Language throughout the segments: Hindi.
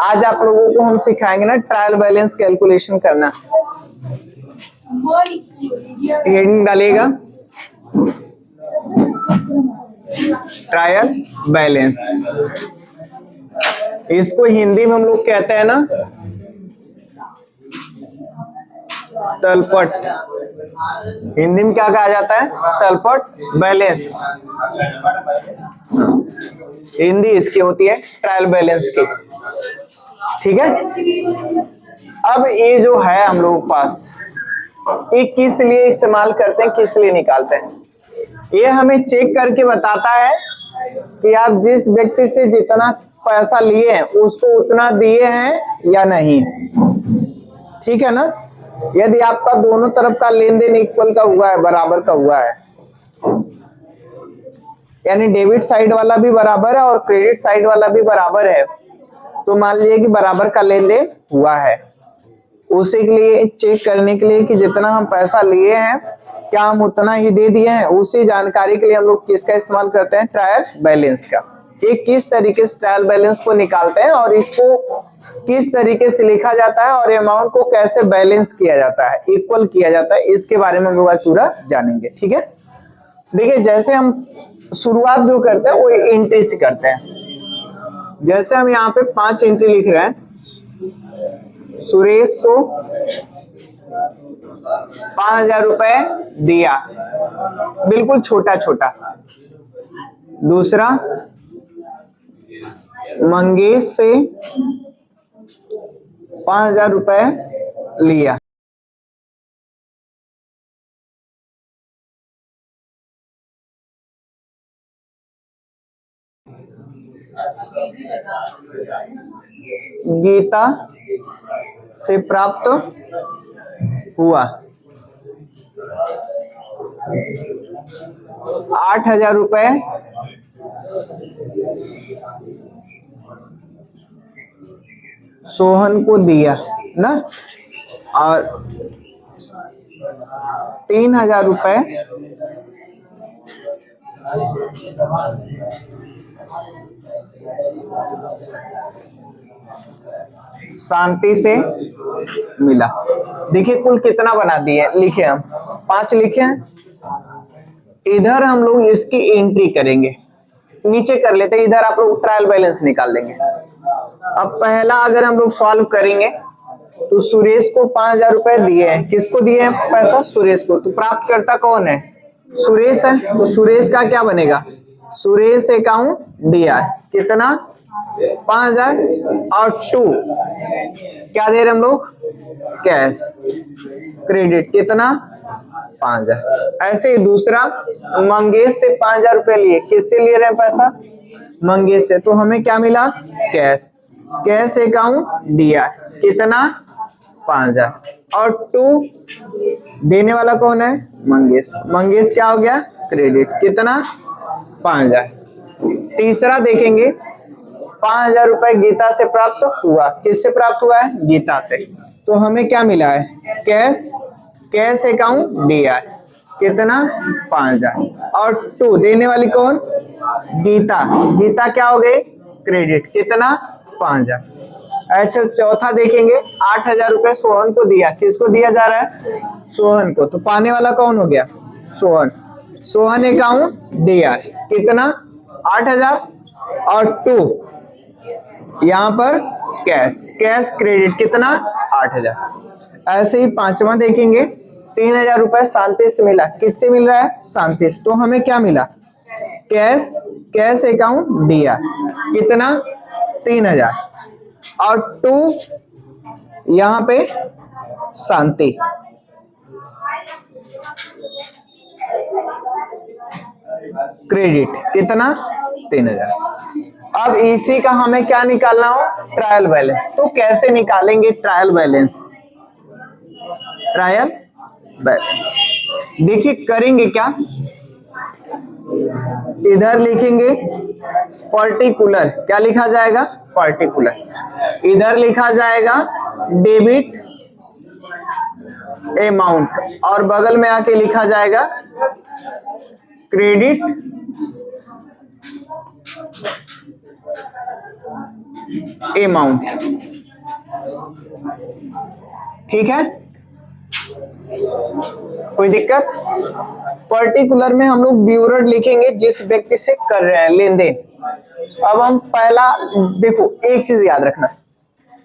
आज आप लोगों को हम सिखाएंगे ना ट्रायल बैलेंस कैलकुलेशन करना। हेडिंग डालिएगा ट्रायल बैलेंस। इसको हिंदी में हम लोग कहते हैं ना तलपट। हिंदी में क्या कहा जाता है? तलपट बैलेंस। हिंदी इसकी होती है ट्रायल बैलेंस की। ठीक है। अब ये जो है हम लोग पास, ये किस लिए इस्तेमाल करते हैं, किस लिए निकालते हैं? ये हमें चेक करके बताता है कि आप जिस व्यक्ति से जितना पैसा लिए हैं उसको उतना दिए हैं या नहीं। ठीक है ना। यदि आपका दोनों तरफ का लेन देन इक्वल का हुआ है, बराबर का हुआ है, यानी डेबिट साइड वाला भी बराबर है और क्रेडिट साइड वाला भी बराबर है, तो मान लीजिए कि बराबर का लेन देन हुआ है। उसी के लिए चेक करने के लिए कि जितना हम पैसा लिए हैं क्या हम उतना ही दे दिए हैं, उसी जानकारी के लिए हम लोग किसका इस्तेमाल करते हैं? ट्रायल बैलेंस का। ये किस तरीके से ट्रायल बैलेंस को निकालते हैं और इसको किस तरीके से लिखा जाता है और अमाउंट को कैसे बैलेंस किया जाता है, इक्वल किया जाता है, इसके बारे में हम लोग पूरा जानेंगे। ठीक है। देखिए, जैसे हम शुरुआत जो करते हैं वो एंट्री से करते हैं। जैसे हम यहाँ पे 5 एंट्री लिख रहे हैं। सुरेश को 5,000 रुपए दिया, बिल्कुल छोटा छोटा। दूसरा, मंगेश से 5,000 रुपए लिया। गीता से प्राप्त हुआ 8,000 रुपए सोहन को दिया ना, और 3,000 रुपए शांति से मिला। देखिए कुल कितना बना दिए, लिखे हम 5 लिखे हैं। इधर हम लोग इसकी एंट्री करेंगे, नीचे कर लेते हैं। इधर आप लोग ट्रायल बैलेंस निकाल देंगे। अब पहला अगर हम लोग सॉल्व करेंगे तो सुरेश को 5,000 रुपए दिए हैं। किसको दिए हैं पैसा? सुरेश को। तो प्राप्त करता कौन है? सुरेश है। तो सुरेश का क्या बनेगा? सुरेश अकाउंट DR कितना? 5,000 और 2 क्या दे रहे हम लोग? कैश। क्रेडिट कितना? 5,000। ऐसे ही दूसरा, मंगेश से 5,000 रुपए लिए। किससे ले रहे हैं पैसा? मंगेश से। तो हमें क्या मिला? कैश। कैश अकाउंट DR कितना? 5,000 और 2 देने वाला कौन है? मंगेश। मंगेश क्या हो गया? क्रेडिट कितना? 5,000। तीसरा देखेंगे, 5,000 रुपए गीता से प्राप्त हुआ। किससे प्राप्त हुआ है? गीता से। तो हमें क्या मिला है? कैश। कैश अकाउंट DR कितना? 5,000 और 2 देने वाली कौन? गीता। गीता क्या हो गई? क्रेडिट कितना? 5,000। ऐसे चौथा देखेंगे, 8,000 रुपए सोहन को दिया। किसको दिया जा रहा है? सोहन को। तो पाने वाला कौन हो गया? सोहन। सोहन अकाउंट DR कितना? 8,000 और 2 यहाँ पर कैश। कैश क्रेडिट कितना? 8,000। ऐसे ही पांचवा देखेंगे, 3,000 रुपए शांति से मिला। किससे मिल रहा है? शांति से। तो हमें क्या मिला? कैश। कैश अकाउंट DR कितना? 3,000 और 2 यहाँ पे शांति। क्रेडिट कितना? 3,000। अब इसी का हमें क्या निकालना हो? Trial balance. तो कैसे निकालेंगे ट्रायल बैलेंस? ट्रायल बैलेंस देखिए करेंगे क्या, इधर लिखेंगे पर्टिकुलर। क्या लिखा जाएगा? पर्टिकुलर। इधर लिखा जाएगा डेबिट अमाउंट और बगल में आके लिखा जाएगा क्रेडिट अमाउंट। ठीक है, कोई दिक्कत? पर्टिकुलर में हम लोग ब्यूरोड लिखेंगे जिस व्यक्ति से कर रहे हैं लेन देन। अब हम पहला देखो, एक चीज याद रखना,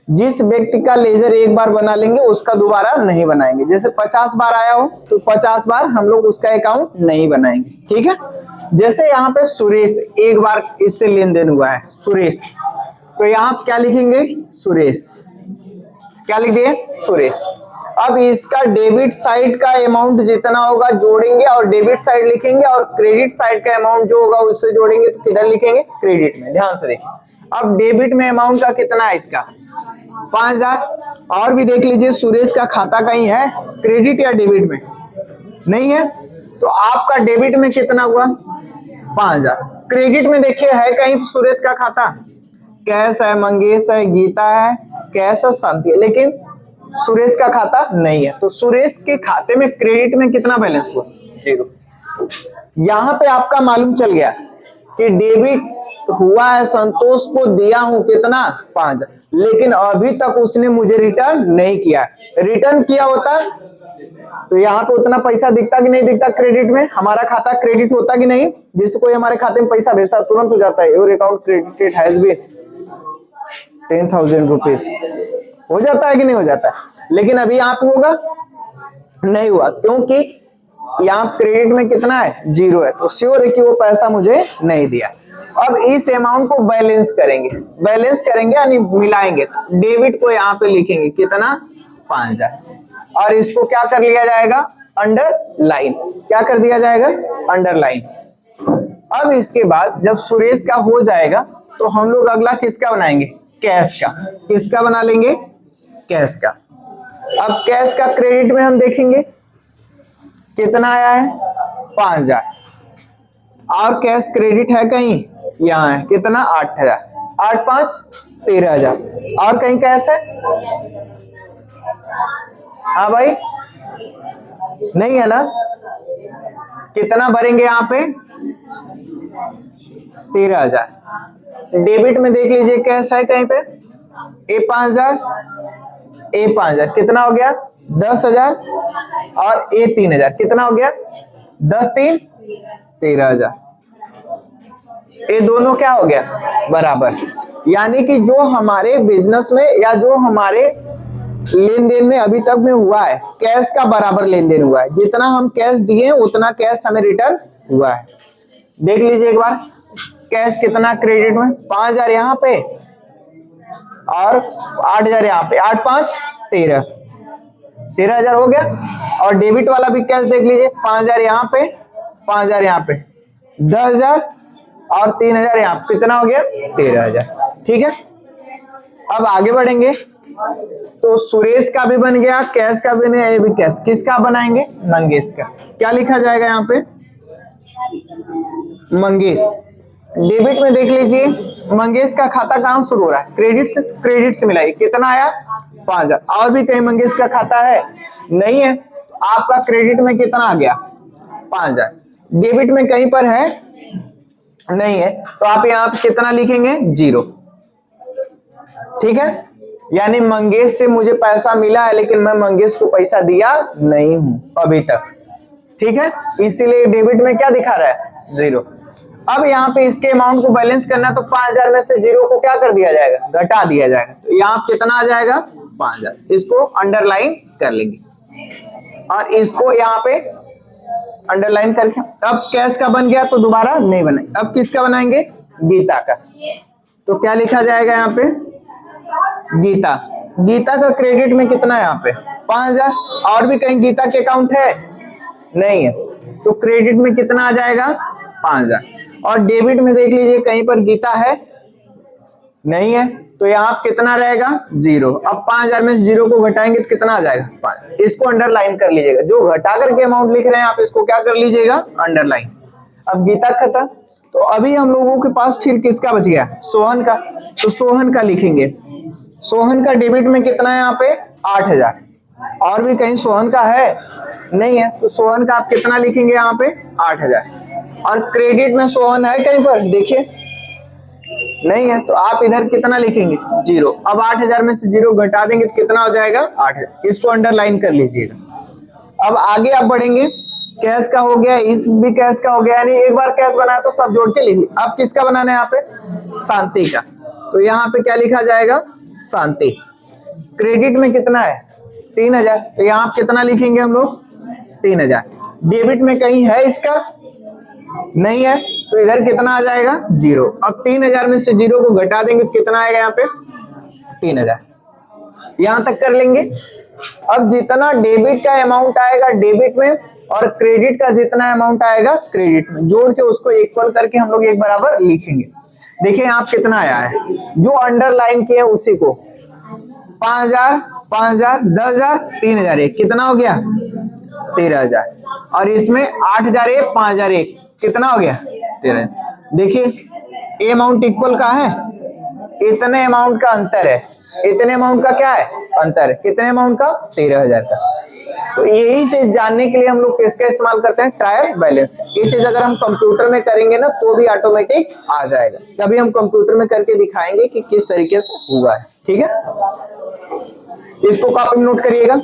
जिस व्यक्ति का लेजर एक बार बना लेंगे उसका दोबारा नहीं बनाएंगे। जैसे 50 बार आया हो तो 50 बार हम लोग उसका अकाउंट नहीं बनाएंगे, ठीक है। जैसे यहाँ पे सुरेश, एक बार इससे लेन देन हुआ है सुरेश, तो यहाँ आप क्या लिखेंगे? सुरेश। क्या लिख दिए? सुरेश। अब इसका डेबिट साइड का अमाउंट जितना होगा जोड़ेंगे और डेबिट साइड लिखेंगे, और क्रेडिट साइड का अमाउंट जो होगा उससे जोड़ेंगे तो किधर लिखेंगे? क्रेडिट में। ध्यान से देखिए, अब डेबिट में अमाउंट का कितना है? इसका 5000। और भी देख लीजिए, सुरेश का खाता कहीं है क्रेडिट या डेबिट में? नहीं है, तो आपका डेबिट में कितना हुआ? 5000। क्रेडिट में देखिए है कहीं सुरेश का खाता? कैश है, मंगेश है, गीता है, कैश है, शांति है, लेकिन सुरेश का खाता नहीं है। तो सुरेश के खाते में क्रेडिट में कितना बैलेंस हुआ? 0। यहां पे आपका मालूम चल गया कि डेबिट हुआ है, संतोष को दिया हूं कितना? 5000, लेकिन अभी तक उसने मुझे रिटर्न नहीं किया। रिटर्न किया होता तो यहाँ पे उतना पैसा दिखता कि नहीं दिखता? क्रेडिट में हमारा खाता क्रेडिट होता कि नहीं? जिससे कोई हमारे खाते में पैसा भेजता तुरंत हो जाता है, your account credited has been 10,000 rupees, हो जाता है कि नहीं हो जाता है? लेकिन अभी यहाँ पे होगा? नहीं हुआ, क्योंकि यहाँ क्रेडिट में कितना है? 0 है, तो श्योर है कि वो पैसा मुझे नहीं दिया। अब इस अमाउंट को बैलेंस करेंगे, बैलेंस करेंगे यानी मिलाएंगे। डेबिट को यहाँ पे लिखेंगे कितना? 5000, और इसको क्या कर लिया जाएगा? अंडरलाइन। क्या कर दिया जाएगा? अंडरलाइन। अब इसके बाद जब सुरेश का हो जाएगा तो हम लोग अगला किसका बनाएंगे? कैश का। किसका बना लेंगे? कैश का। अब कैश का क्रेडिट में हम देखेंगे कितना आया है? 5000, और कैश क्रेडिट है कहीं? यहाँ है, कितना? 8000। 8 5 13,000, और कहीं कैश है? हाँ भाई, नहीं है ना? कितना भरेंगे यहाँ पे? 13,000। डेबिट में देख लीजिए कैश है कहीं पे? ए 5000, ए 5000 कितना हो गया? 10,000, और ए 3,000 कितना हो गया? 10 3 13,000। ये दोनों क्या हो गया? बराबर। यानी कि जो हमारे बिजनेस में या जो हमारे लेन देन में अभी तक में हुआ है, कैश का बराबर लेन देन हुआ है। जितना हम कैश दिए उतना कैश हमें रिटर्न हुआ है। देख लीजिए एक बार, कैश कितना क्रेडिट में? 5000 यहाँ पे और 8000 यहाँ पे, 8 5 13, 13,000 हो गया। और डेबिट वाला भी कैश देख लीजिए, 5000 यहाँ पे, 5000 यहाँ पे, 10,000 और 3,000 यहाँ पे, कितना हो गया? 13,000। ठीक है, अब आगे बढ़ेंगे। तो सुरेश का भी बन गया, कैश का भी नहीं, ये भी कैश। किसका बनाएंगे? मंगेश का। क्या लिखा जाएगा यहाँ पे? मंगेश। डेबिट में देख लीजिए, मंगेश का खाता कहाँ शुरू हो रहा है? क्रेडिट से। क्रेडिट से मिलाइए, कितना आया? 5000। और भी कहीं मंगेश का खाता है? नहीं है, आपका क्रेडिट में कितना आ गया? 5000। डेबिट में कहीं पर है? नहीं है, तो आप यहाँ पे कितना लिखेंगे? 0। ठीक है, यानी मंगेश से मुझे पैसा मिला है लेकिन मैं मंगेश को पैसा दिया नहीं हूं अभी तक। ठीक है, इसीलिए डेबिट में क्या दिखा रहा है? 0। अब यहाँ पे इसके अमाउंट को बैलेंस करना, तो 5000 में से 0 को क्या कर दिया जाएगा? घटा दिया जाएगा। तो यहाँ कितना आ जाएगा? 5000। इसको अंडरलाइन कर लेंगे और इसको यहाँ पे अंडरलाइन करके, अब कैश का बन गया तो दोबारा नहीं बनाएंगे। अब किसका बनाएंगे? गीता का। तो क्या लिखा जाएगा यहाँ पे? गीता। गीता का क्रेडिट में कितना है यहाँ पे? 5000। और भी कहीं गीता के अकाउंट है? नहीं है, तो क्रेडिट में कितना आ जाएगा? 5000। और डेबिट में देख लीजिए कहीं पर गीता है? नहीं है, तो यहाँ कितना रहेगा? 0। अब 5000 में 0 को घटाएंगे तो कितना आ जाएगा? 5। इसको अंडरलाइन कर लीजिएगा, जो घटा करके अमाउंट लिख रहे हैं आप इसको क्या कर लीजिएगा? अंडरलाइन। अब गीता खत्म, तो अभी हम लोगों के पास फिर किसका बच गया? सोहन का। तो सोहन का लिखेंगे। सोहन का डेबिट में कितना है यहाँ पे? 8000। और भी कहीं सोहन का है? नहीं है, तो सोहन का आप कितना लिखेंगे यहाँ पे? 8000। और क्रेडिट में सोहन है कहीं पर? देखिए नहीं है, तो आप इधर कितना लिखेंगे 0। अब 8000 में से 0 घटा देंगे तो कितना हो जाएगा 8000, इसको अंडरलाइन कर लीजिएगा। अब आगे आप बढ़ेंगे, कैश का हो गया, इस भी कैश का हो गया, यानी एक बार कैश बनाया तो सब जोड़ के लिख लिया। अब किसका बनाना है यहाँ पे, शांति का, तो यहाँ पे क्या लिखा जाएगा शांति। क्रेडिट में कितना है 3000, तो यहाँ कितना लिखेंगे हम लोग 3000। डेबिट में कहीं है इसका, नहीं है, तो इधर कितना आ जाएगा 0। अब 3000 में से 0 को घटा देंगे तो कितना आएगा यहाँ पे 3000। यहां तक कर लेंगे। अब जितना डेबिट का अमाउंट आएगा डेबिट में और क्रेडिट का जितना अमाउंट आएगा क्रेडिट में, जोड़ के उसको इक्वल करके हम लोग एक बराबर लिखेंगे। देखिए यहाँ कितना आया है, जो अंडरलाइन किए उसी को 5000, 5000, 10000, 3001, कितना हो गया 13000। और इसमें 8001, 5001, कितना हो गया 13। देखिए अमाउंट इक्वल का है, इतने अमाउंट का अंतर है, इतने अमाउंट का क्या है अंतर है, कितने अमाउंट का 13000 का। तो यही चीज जानने के लिए हम लोग किसका इस्तेमाल करते हैं, ट्रायल बैलेंस। ये चीज अगर हम कंप्यूटर में करेंगे ना तो भी ऑटोमेटिक आ जाएगा। अभी हम कंप्यूटर में करके दिखाएंगे कि किस तरीके से हुआ है, ठीक है। इसको कॉपी में नोट करिएगा।